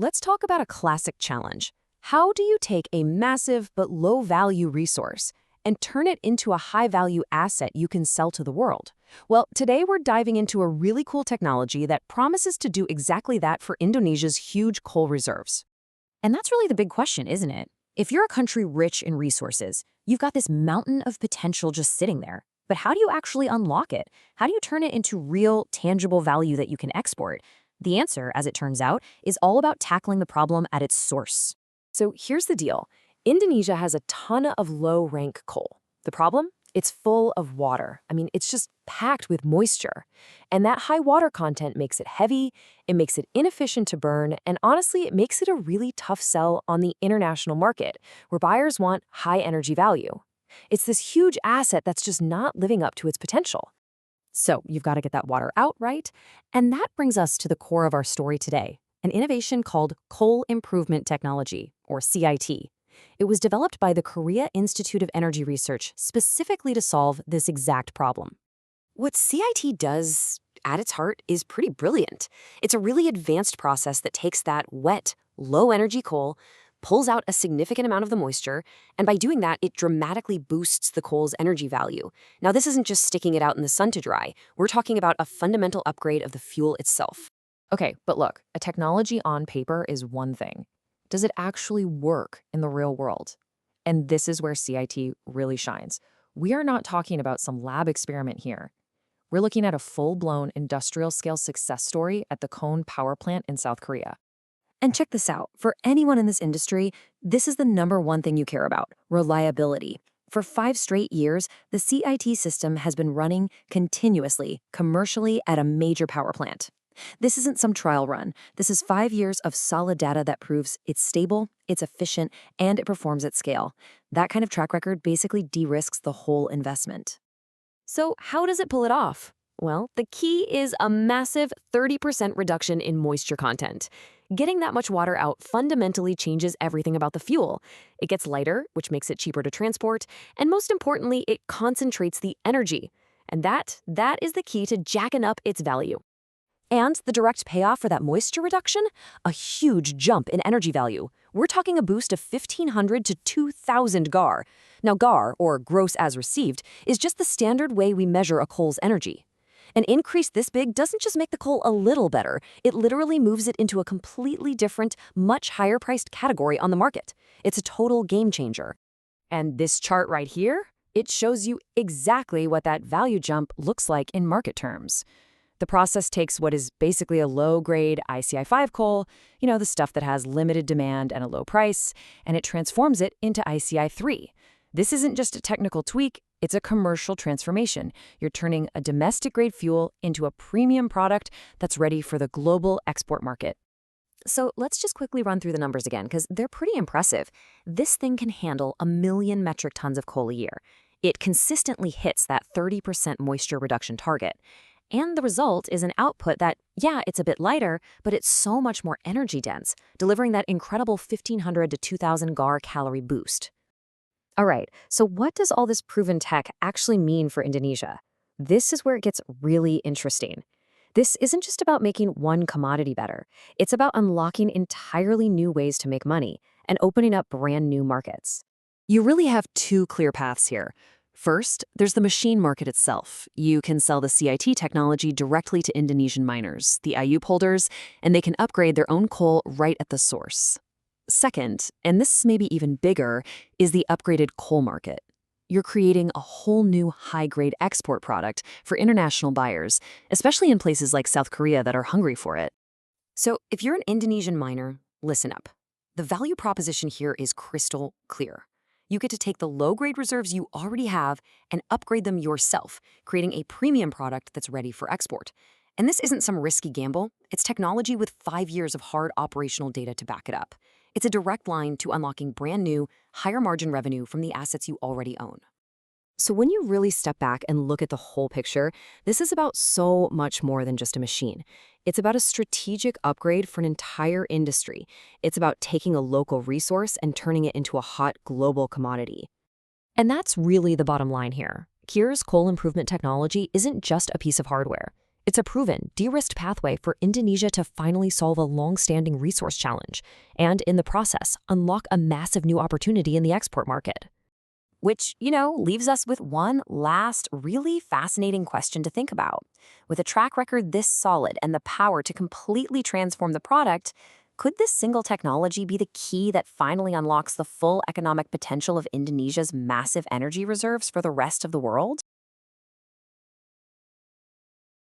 let's talk about a classic challenge. How do you take a massive but low-value resource and turn it into a high-value asset you can sell to the world? Well, today we're diving into a really cool technology that promises to do exactly that for Indonesia's huge coal reserves. And that's really the big question, isn't it? If you're a country rich in resources, you've got this mountain of potential just sitting there. But how do you actually unlock it? How do you turn it into real, tangible value that you can export? The answer, as it turns out, is all about tackling the problem at its source. So here's the deal. Indonesia has a ton of low-rank coal. The problem? It's full of water. It's just packed with moisture. And that high water content makes it heavy, it makes it inefficient to burn, and honestly, it makes it a really tough sell on the international market, where buyers want high energy value. It's this huge asset that's just not living up to its potential. So you've got to get that water out, right? And that brings us to the core of our story today, an innovation called Coal Improvement Technology, or CIT. It was developed by the Korea Institute of Energy Research specifically to solve this exact problem. What CIT does, at its heart, is pretty brilliant. It's a really advanced process that takes that wet, low-energy coal, pulls out a significant amount of the moisture, and by doing that, it dramatically boosts the coal's energy value. Now, this isn't just sticking it out in the sun to dry. We're talking about a fundamental upgrade of the fuel itself. Okay, but look, a technology on paper is one thing. Does it actually work in the real world? And this is where CIT really shines. We are not talking about some lab experiment here. We're looking at a full-blown industrial-scale success story at the Kon Power Plant in South Korea. And check this out. For anyone in this industry, this is the number one thing you care about: reliability. For 5 straight years, the CIT system has been running continuously, commercially at a major power plant. This isn't some trial run. This is 5 years of solid data that proves it's stable, it's efficient, and it performs at scale. That kind of track record basically de-risks the whole investment. So how does it pull it off? Well, the key is a massive 30% reduction in moisture content. Getting that much water out fundamentally changes everything about the fuel. It gets lighter, which makes it cheaper to transport, and most importantly, it concentrates the energy. And that is the key to jacking up its value. And the direct payoff for that moisture reduction? A huge jump in energy value. We're talking a boost of 1,500 to 2,000 GAR. Now GAR, or gross as received, is just the standard way we measure a coal's energy. An increase this big doesn't just make the coal a little better, it literally moves it into a completely different, much higher-priced category on the market. It's a total game changer. And this chart right here, it shows you exactly what that value jump looks like in market terms. The process takes what is basically a low-grade ICI-5 coal, the stuff that has limited demand and a low price, and it transforms it into ICI-3. This isn't just a technical tweak, it's a commercial transformation. You're turning a domestic-grade fuel into a premium product that's ready for the global export market. So let's just quickly run through the numbers again, because they're pretty impressive. This thing can handle 1 million metric tons of coal a year. It consistently hits that 30% moisture reduction target. And the result is an output that, yeah, it's a bit lighter, but it's so much more energy dense, delivering that incredible 1,500 to 2,000 GAR calorie boost. All right, so what does all this proven tech actually mean for Indonesia? This is where it gets really interesting. This isn't just about making one commodity better. It's about unlocking entirely new ways to make money and opening up brand new markets. You really have 2 clear paths here. First, there's the machine market itself. You can sell the CIT technology directly to Indonesian miners, the IUP holders, and they can upgrade their own coal right at the source. Second, and this may be even bigger, is the upgraded coal market. You're creating a whole new high-grade export product for international buyers, especially in places like South Korea that are hungry for it. So if you're an Indonesian miner, listen up. The value proposition here is crystal clear. You get to take the low-grade reserves you already have and upgrade them yourself, creating a premium product that's ready for export. And this isn't some risky gamble. It's technology with 5 years of hard operational data to back it up. It's a direct line to unlocking brand new, higher margin revenue from the assets you already own. So when you really step back and look at the whole picture, this is about so much more than just a machine. It's about a strategic upgrade for an entire industry. It's about taking a local resource and turning it into a hot global commodity. And that's really the bottom line here. Kier's coal improvement technology isn't just a piece of hardware. It's a proven, de-risked pathway for Indonesia to finally solve a long-standing resource challenge and, in the process, unlock a massive new opportunity in the export market. Which, leaves us with one last really fascinating question to think about. With a track record this solid and the power to completely transform the product, could this single technology be the key that finally unlocks the full economic potential of Indonesia's massive energy reserves for the rest of the world?